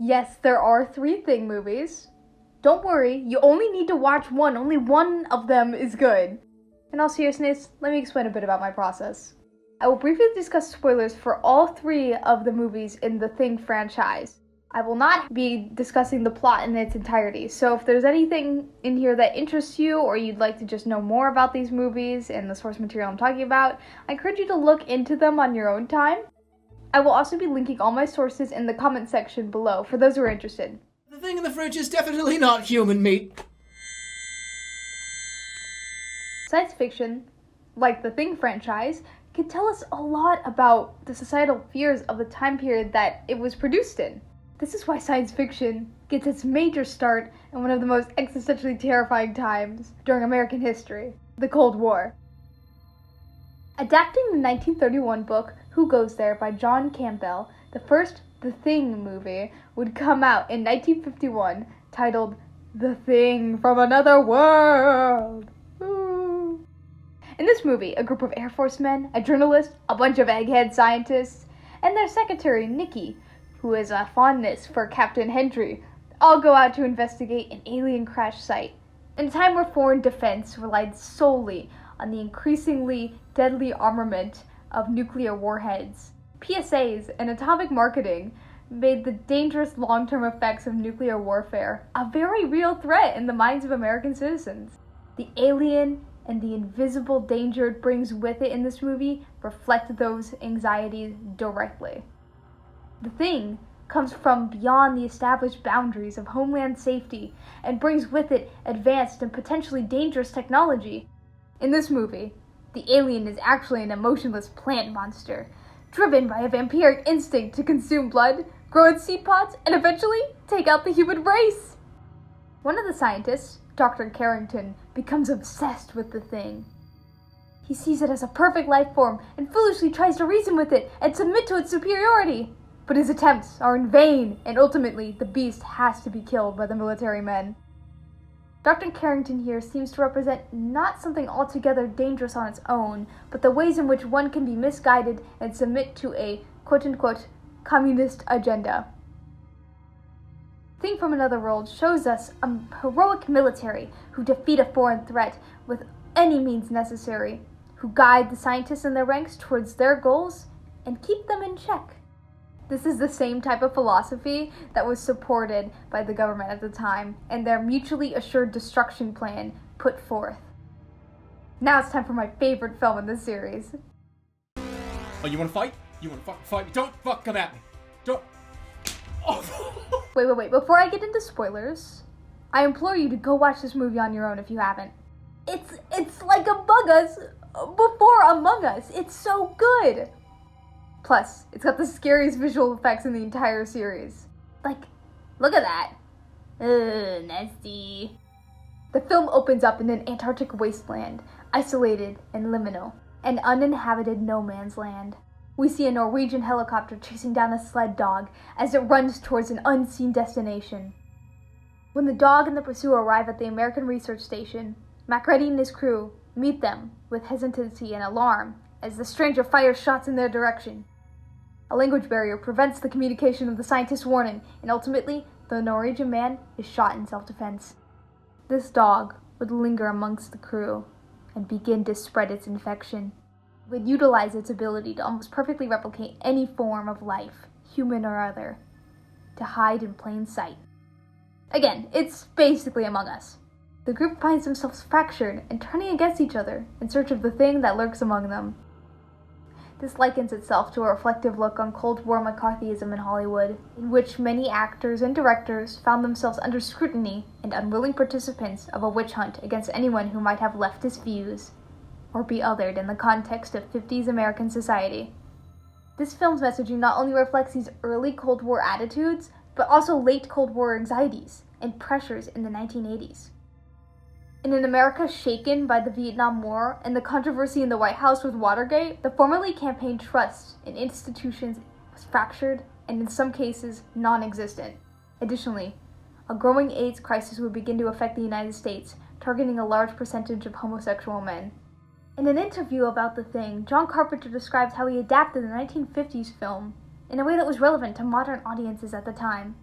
Yes, there are 3 Thing movies. Don't worry, you only need to watch one. Only one of them is good. In all seriousness, let me explain a bit about my process. I will briefly discuss spoilers for all 3 of the movies in the Thing franchise. I will not be discussing the plot in its entirety, so if there's anything in here that interests you or you'd like to just know more about these movies and the source material I'm talking about, I encourage you to look into them on your own time. I will also be linking all my sources in the comment section below for those who are interested. The thing in the fridge is definitely not human meat. Science fiction, like the Thing franchise, can tell us a lot about the societal fears of the time period that it was produced in. This is why science fiction gets its major start in one of the most existentially terrifying times during American history, the Cold War. Adapting the 1931 book Who Goes There by John Campbell, the first The Thing movie would come out in 1951, titled The Thing from Another World. Ooh. In this movie, a group of Air Force men, a journalist, a bunch of egghead scientists, and their secretary, Nikki, who has a fondness for Captain Hendry, all go out to investigate an alien crash site. In a time where foreign defense relied solely on the increasingly deadly armament of nuclear warheads, PSAs and atomic marketing made the dangerous long-term effects of nuclear warfare a very real threat in the minds of American citizens. The alien and the invisible danger it brings with it in this movie reflect those anxieties directly. The Thing comes from beyond the established boundaries of homeland safety and brings with it advanced and potentially dangerous technology. In this movie, the alien is actually an emotionless plant monster, driven by a vampiric instinct to consume blood, grow its seed pods, and eventually take out the human race. One of the scientists, Dr. Carrington, becomes obsessed with the Thing. He sees it as a perfect life form and foolishly tries to reason with it and submit to its superiority. But his attempts are in vain, and ultimately the beast has to be killed by the military men. Dr. Carrington here seems to represent not something altogether dangerous on its own, but the ways in which one can be misguided and submit to a quote-unquote communist agenda. Thing from Another World shows us a heroic military who defeat a foreign threat with any means necessary, who guide the scientists in their ranks towards their goals and keep them in check. This is the same type of philosophy that was supported by the government at the time and their mutually assured destruction plan put forth. Now it's time for my favorite film in this series. Oh, you wanna fight? You wanna fight? Don't fuck come at me. Don't. Oh. Wait. Before I get into spoilers, I implore you to go watch this movie on your own if you haven't. It's like Among Us before Among Us. It's so good. Plus, it's got the scariest visual effects in the entire series. Like, look at that. Ugh, nasty. The film opens up in an Antarctic wasteland, isolated and liminal, an uninhabited no man's land. We see a Norwegian helicopter chasing down a sled dog as it runs towards an unseen destination. When the dog and the pursuer arrive at the American research station, Macready and his crew meet them with hesitancy and alarm as the stranger fires shots in their direction. A language barrier prevents the communication of the scientist's warning, and ultimately, the Norwegian man is shot in self-defense. This dog would linger amongst the crew and begin to spread its infection. It would utilize its ability to almost perfectly replicate any form of life, human or other, to hide in plain sight. Again, it's basically Among Us. The group finds themselves fractured and turning against each other in search of the thing that lurks among them. This likens itself to a reflective look on Cold War McCarthyism in Hollywood, in which many actors and directors found themselves under scrutiny and unwilling participants of a witch hunt against anyone who might have leftist views, or be othered in the context of 50s American society. This film's messaging not only reflects these early Cold War attitudes, but also late Cold War anxieties and pressures in the 1980s. In an America shaken by the Vietnam War and the controversy in the White House with Watergate, the formerly campaigned trust in institutions was fractured and in some cases non-existent. Additionally, a growing AIDS crisis would begin to affect the United States, targeting a large percentage of homosexual men. In an interview about The Thing, John Carpenter describes how he adapted the 1950s film in a way that was relevant to modern audiences at the time.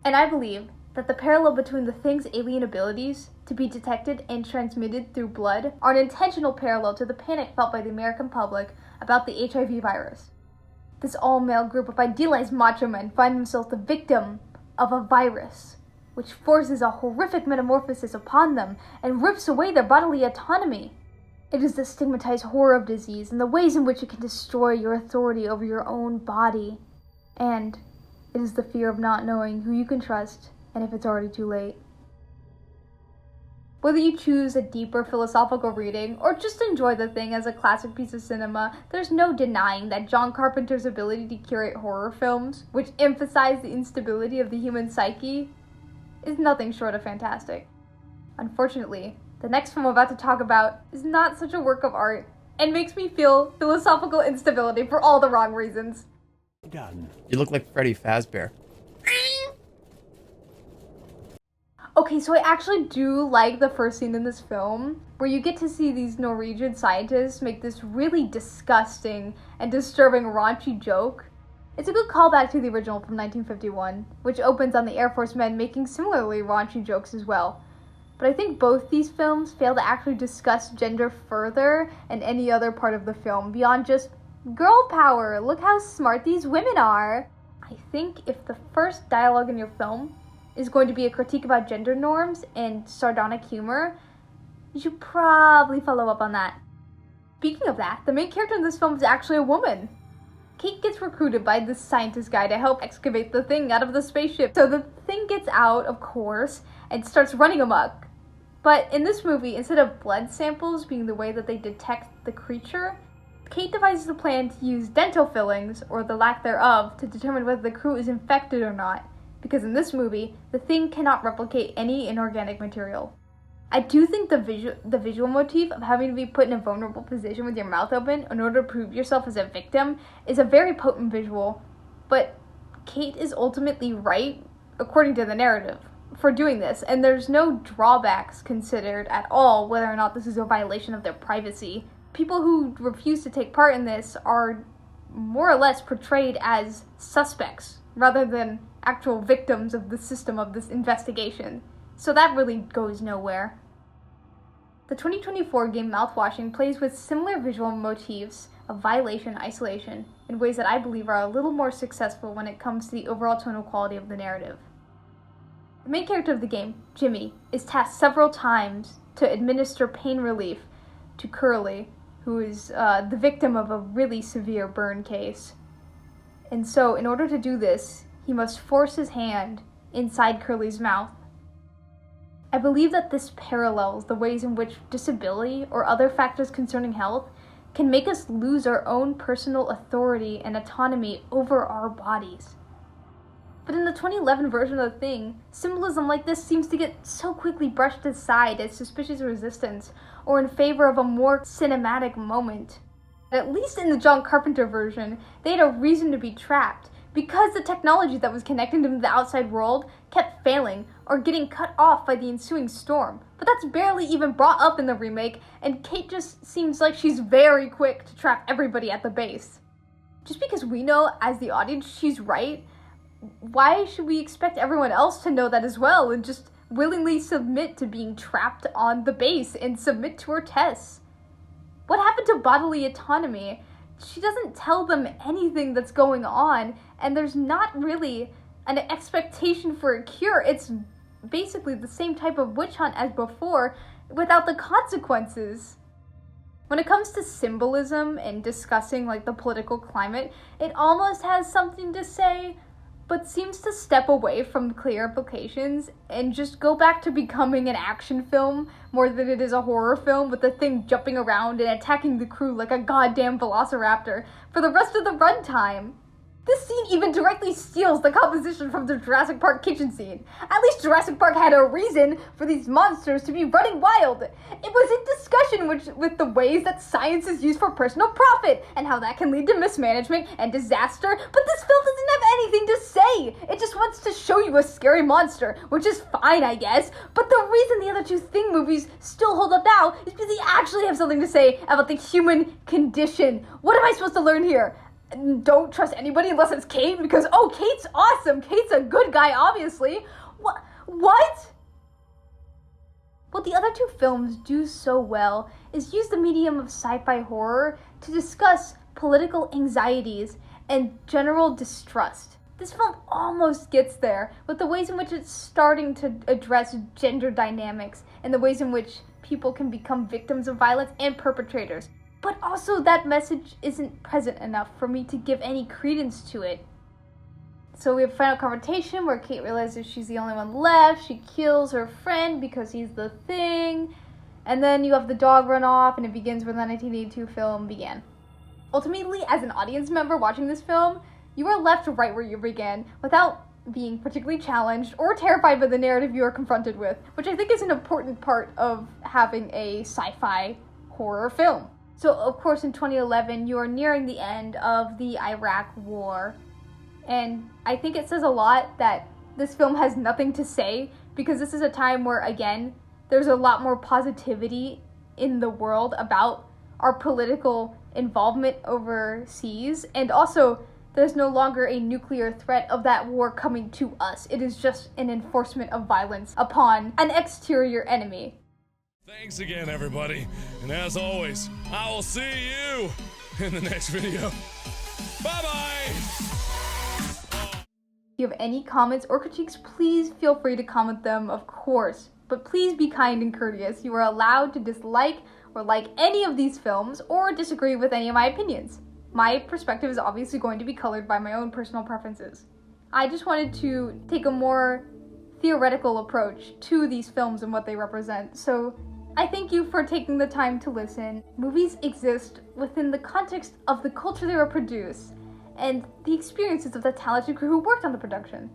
And I believe that the parallel between the thing's alien abilities to be detected and transmitted through blood are an intentional parallel to the panic felt by the American public about the HIV virus. This all-male group of idealized macho men find themselves the victim of a virus, which forces a horrific metamorphosis upon them and rips away their bodily autonomy. It is the stigmatized horror of disease and the ways in which it can destroy your authority over your own body. And it is the fear of not knowing who you can trust and if it's already too late. Whether you choose a deeper philosophical reading or just enjoy The Thing as a classic piece of cinema, there's no denying that John Carpenter's ability to curate horror films, which emphasize the instability of the human psyche, is nothing short of fantastic. Unfortunately, the next film I'm about to talk about is not such a work of art and makes me feel philosophical instability for all the wrong reasons. Done. You look like Freddy Fazbear. Okay, so I actually do like the first scene in this film, where you get to see these Norwegian scientists make this really disgusting and disturbing raunchy joke. It's a good callback to the original from 1951, which opens on the Air Force men making similarly raunchy jokes as well. But I think both these films fail to actually discuss gender further in any other part of the film, beyond just, girl power, look how smart these women are. I think if the first dialogue in your film is going to be a critique about gender norms and sardonic humor, you should probably follow up on that. Speaking of that, the main character in this film is actually a woman. Kate gets recruited by this scientist guy to help excavate the thing out of the spaceship. So the thing gets out, of course, and starts running amok. But in this movie, instead of blood samples being the way that they detect the creature, Kate devises a plan to use dental fillings, or the lack thereof, to determine whether the crew is infected or not. Because in this movie, the thing cannot replicate any inorganic material. I do think the visual motif of having to be put in a vulnerable position with your mouth open in order to prove yourself as a victim is a very potent visual, but Kate is ultimately right, according to the narrative, for doing this, and there's no drawbacks considered at all whether or not this is a violation of their privacy. People who refuse to take part in this are more or less portrayed as suspects, rather than actual victims of the system of this investigation. So that really goes nowhere. The 2024 game Mouthwashing plays with similar visual motifs of violation and isolation in ways that I believe are a little more successful when it comes to the overall tonal quality of the narrative. The main character of the game, Jimmy, is tasked several times to administer pain relief to Curly, who is the victim of a really severe burn case. And so, in order to do this, he must force his hand inside Curly's mouth. I believe that this parallels the ways in which disability or other factors concerning health can make us lose our own personal authority and autonomy over our bodies. But in the 2011 version of The Thing, symbolism like this seems to get so quickly brushed aside as suspicious resistance or in favor of a more cinematic moment. At least in the John Carpenter version, they had a reason to be trapped, because the technology that was connecting them to the outside world kept failing or getting cut off by the ensuing storm. But that's barely even brought up in the remake, and Kate just seems like she's very quick to trap everybody at the base. Just because we know as the audience she's right, why should we expect everyone else to know that as well and just willingly submit to being trapped on the base and submit to her tests? What happened to bodily autonomy? She doesn't tell them anything that's going on, and there's not really an expectation for a cure. It's basically the same type of witch hunt as before, without the consequences. When it comes to symbolism and discussing like the political climate, it almost has something to say, but seems to step away from clear implications and just go back to becoming an action film more than it is a horror film with the thing jumping around and attacking the crew like a goddamn velociraptor for the rest of the runtime. This scene even directly steals the composition from the Jurassic Park kitchen scene. At least Jurassic Park had a reason for these monsters to be running wild. It was in discussion with the ways that science is used for personal profit and how that can lead to mismanagement and disaster, but this film doesn't have anything to say. It just wants to show you a scary monster, which is fine, I guess, but the reason the other two Thing movies still hold up now is because they actually have something to say about the human condition. What am I supposed to learn here? don't trust anybody unless it's Kate because, oh, Kate's awesome. Kate's a good guy, obviously. What? What the other two films do so well is use the medium of sci-fi horror to discuss political anxieties and general distrust. This film almost gets there with the ways in which it's starting to address gender dynamics and the ways in which people can become victims of violence and perpetrators. But also that message isn't present enough for me to give any credence to it. So we have final confrontation where Kate realizes she's the only one left. She kills her friend because he's the thing. And then you have the dog run off and it begins where the 1982 film began. Ultimately, as an audience member watching this film, you are left right where you began without being particularly challenged or terrified by the narrative you are confronted with, which I think is an important part of having a sci-fi horror film. So, of course, in 2011, you are nearing the end of the Iraq War. And I think it says a lot that this film has nothing to say, because this is a time where, again, there's a lot more positivity in the world about our political involvement overseas. And also, there's no longer a nuclear threat of that war coming to us. It is just an enforcement of violence upon an exterior enemy. Thanks again, everybody. And as always, I will see you in the next video. Bye-bye! If you have any comments or critiques, please feel free to comment them, of course. But please be kind and courteous. You are allowed to dislike or like any of these films or disagree with any of my opinions. My perspective is obviously going to be colored by my own personal preferences. I just wanted to take a more theoretical approach to these films and what they represent. So I thank you for taking the time to listen. Movies exist within the context of the culture they were produced and the experiences of the talented crew who worked on the production.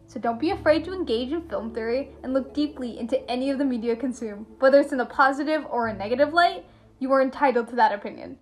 So don't be afraid to engage in film theory and look deeply into any of the media consumed. Whether it's in a positive or a negative light, you are entitled to that opinion.